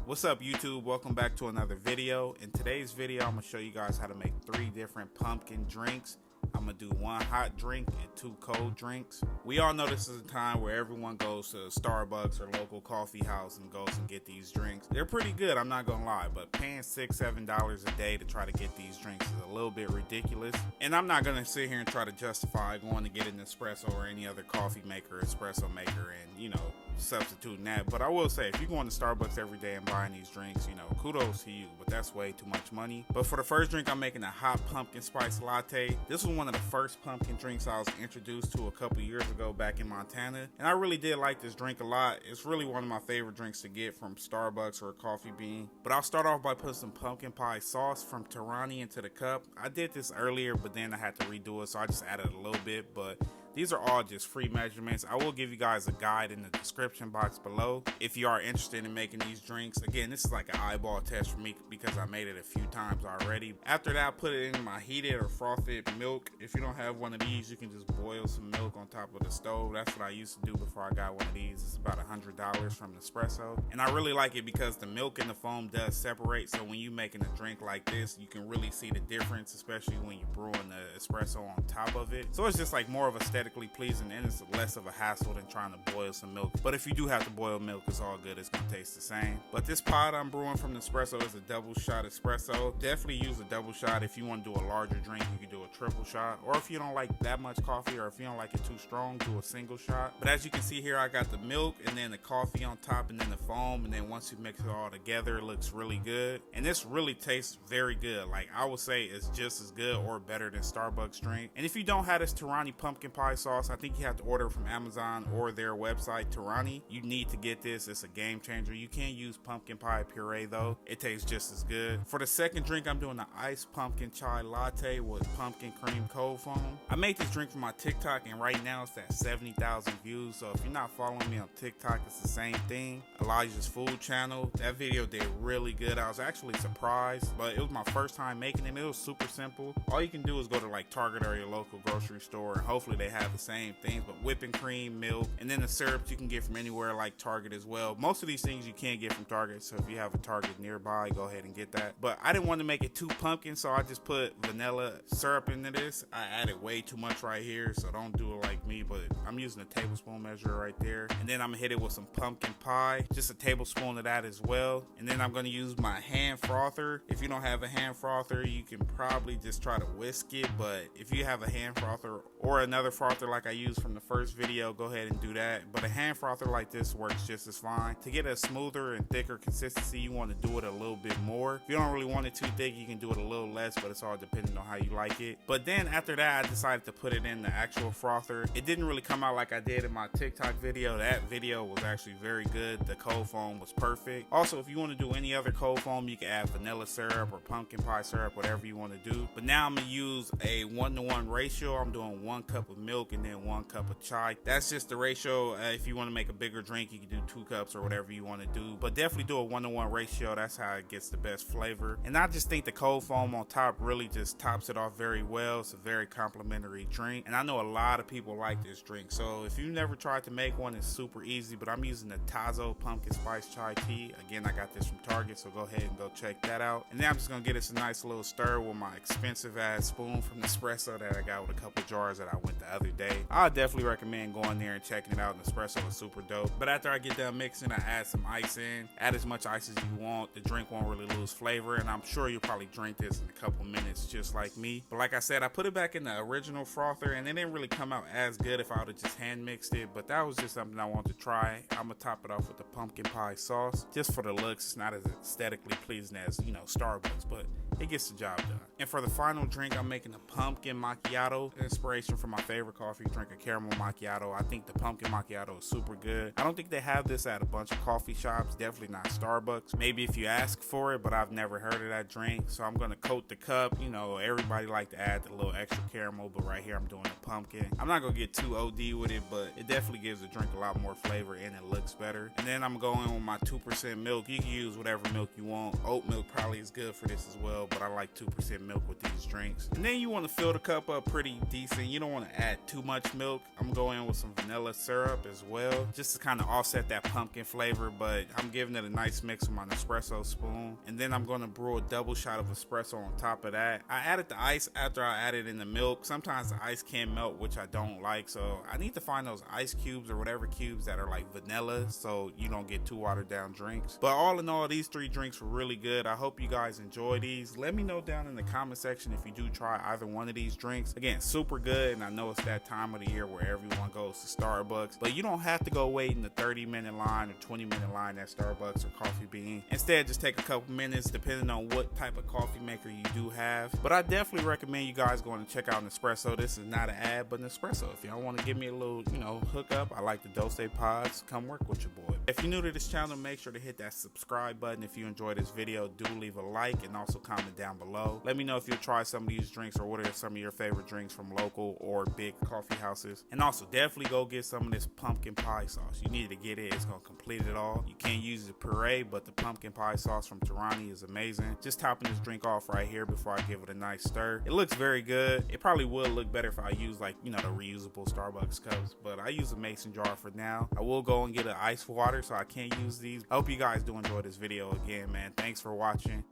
What's up YouTube? Welcome back to another video. In today's video, I'm going to show you guys how to make 3 different pumpkin drinks. I'm going to do 1 hot drink and 2 cold drinks. We all know this is a time where everyone goes to Starbucks or local coffee house and goes and get these drinks. They're pretty good, I'm not going to lie, but paying $6, $7 a day to try to get these drinks is a little bit ridiculous. And I'm not going to sit here and try to justify going to get an espresso or any other coffee maker, espresso maker, and, you know, substituting that. But I will say, if you're going to Starbucks every day and buying these drinks, you know, kudos to you, but that's way too much money. But for the first drink, I'm making a hot pumpkin spice latte. This was one of the first pumpkin drinks I was introduced to a couple years ago back in Montana, and I really did like this drink a lot. It's really one of my favorite drinks to get from Starbucks or a Coffee Bean. But I'll start off by putting some pumpkin pie sauce from Torani into the cup. I did this earlier, but then I had to redo it, so I just added a little bit, but these are all just free measurements. I will give you guys a guide in the description box below if you are interested in making these drinks. Again, this is like an eyeball test for me because I made it a few times already. After that, I put it in my heated or frothed milk. If you don't have one of these, you can just boil some milk on top of the stove. That's what I used to do before I got one of these. It's about $100 from Nespresso. And I really like it because the milk and the foam does separate. So when you're making a drink like this, you can really see the difference, especially when you're brewing the espresso on top of it. So it's just like more of aesthetically pleasing, and it's less of a hassle than trying to boil some milk. But if you do have to boil milk, it's all good. It's gonna taste the same. But this pod I'm brewing from Nespresso is a double shot espresso. Definitely use a double shot. If you want to do a larger drink, you can do a triple shot. Or if you don't like that much coffee, or if you don't like it too strong, do a single shot. But as you can see here, I got the milk and then the coffee on top and then the foam, and then once you mix it all together, it looks really good. And this really tastes very good. Like, I would say it's just as good or better than Starbucks drink. And if you don't have this Torani pumpkin pie sauce, I think you have to order from Amazon or their website, Torani. You need to get this. It's a game changer. You can't use pumpkin pie puree though. It tastes just as good. For the second drink, I'm doing the iced pumpkin chai latte with pumpkin cream cold foam. I made this drink for my TikTok, and right now it's at 70,000 views. So if you're not following me on TikTok, it's the same thing. Elijah's Food Channel. That video did really good. I was actually surprised, but it was my first time making it. It was super simple. All you can do is go to like Target or your local grocery store, and hopefully they have the same things, but whipping cream, milk, and then the syrups you can get from anywhere like Target as well. Most of these things you can't get from Target, so if you have a Target nearby, go ahead and get that. But I didn't want to make it too pumpkin, so I just put vanilla syrup into this. I added way too much right here, so don't do it like me, but I'm using a tablespoon measure right there. And then I'm gonna hit it with some pumpkin pie, just a tablespoon of that as well. And then I'm gonna use my hand frother. If you don't have a hand frother, you can probably just try to whisk it, but if you have a hand frother or another frother like I used from the first video, go ahead and do that. But a hand frother like this works just as fine. To get a smoother and thicker consistency, you want to do it a little bit more. If you don't really want it too thick, you can do it a little less, but it's all depending on how you like it. But then after that, I decided to put it in the actual frother. It didn't really come out like I did in my TikTok video. That video was actually very good. The cold foam was perfect. Also, if you want to do any other cold foam, you can add vanilla syrup or pumpkin pie syrup, whatever you want to do. But now I'm gonna use a 1-to-1 ratio. I'm doing 1 cup of milk and then 1 cup of chai. That's just the ratio. If you want to make a bigger drink, you can do 2 cups or whatever you want to do, but definitely do a 1-to-1 ratio. That's how it gets the best flavor. And I just think the cold foam on top really just tops it off very well. It's a very complimentary drink, and I know a lot of people like this drink. So if you never tried to make one, it's super easy. But I'm using the Tazo pumpkin spice chai tea. Again, I got this from Target, so go ahead and go check that out. And then I'm just gonna get us a nice little stir with my expensive ass spoon from Nespresso that I got with a couple jars that I went the other day. I definitely recommend going there and checking it out. Nespresso is super dope. But after I get done mixing, I add some ice in. Add as much ice as you want. The drink won't really lose flavor, and I'm sure you'll probably drink this in a couple minutes just like me. But like I said, I put it back in the original frother, and it didn't really come out as good if I would have just hand mixed it, but that was just something I wanted to try. I'm gonna top it off with the pumpkin pie sauce just for the looks. It's not as aesthetically pleasing as, you know, Starbucks, but it gets the job done. And for the final drink, I'm making a pumpkin macchiato. Inspiration from my favorite coffee drink, a caramel macchiato. I think the pumpkin macchiato is super good. I don't think they have this at a bunch of coffee shops, definitely not Starbucks. Maybe if you ask for it, but I've never heard of that drink. So I'm gonna coat the cup. You know, everybody like to add the little extra caramel, but right here I'm doing the pumpkin. I'm not gonna get too OD with it, but it definitely gives the drink a lot more flavor and it looks better. And then I'm going with my 2% milk. You can use whatever milk you want. Oat milk probably is good for this as well, but I like 2% milk with these drinks. And then you want to fill the cup up pretty decent. You don't want to add too much milk. I'm going with some vanilla syrup as well, just to kind of offset that pumpkin flavor, but I'm giving it a nice mix with my Nespresso spoon. And then I'm going to brew a double shot of espresso on top of that. I added the ice after I added in the milk. Sometimes the ice can melt, which I don't like, so I need to find those ice cubes or whatever cubes that are like vanilla, so you don't get too watered down drinks. But all in all, these 3 drinks were really good. I hope you guys enjoy these. Let me know down in the comment section if you do try either one of these drinks. Again, super good, and I know it's that time of the year where everyone goes to Starbucks, but you don't have to go wait in the 30-minute line or 20-minute line at Starbucks or Coffee Bean. Instead, just take a couple minutes depending on what type of coffee maker you do have. But I definitely recommend you guys going to check out Nespresso. This is not an ad, but Nespresso. If y'all want to give me a little, hook up, I like the Dose Pods. Come work with your boy. If you're new to this channel, make sure to hit that subscribe button. If you enjoyed this video, do leave a like and also comment down below. Let me know if you'll try some of these drinks or what are some of your favorite drinks from local or big coffee houses. And also definitely go get some of this pumpkin pie sauce. You need to get it. It's going to complete it all. You can't use the puree, but the pumpkin pie sauce from Torani is amazing. Just topping this drink off right here before I give it a nice stir. It looks very good. It probably would look better if I use the reusable Starbucks cups, but I use a mason jar for now. I will go and get an ice water, so I can't use these. I hope you guys do enjoy this video again, man. Thanks for watching.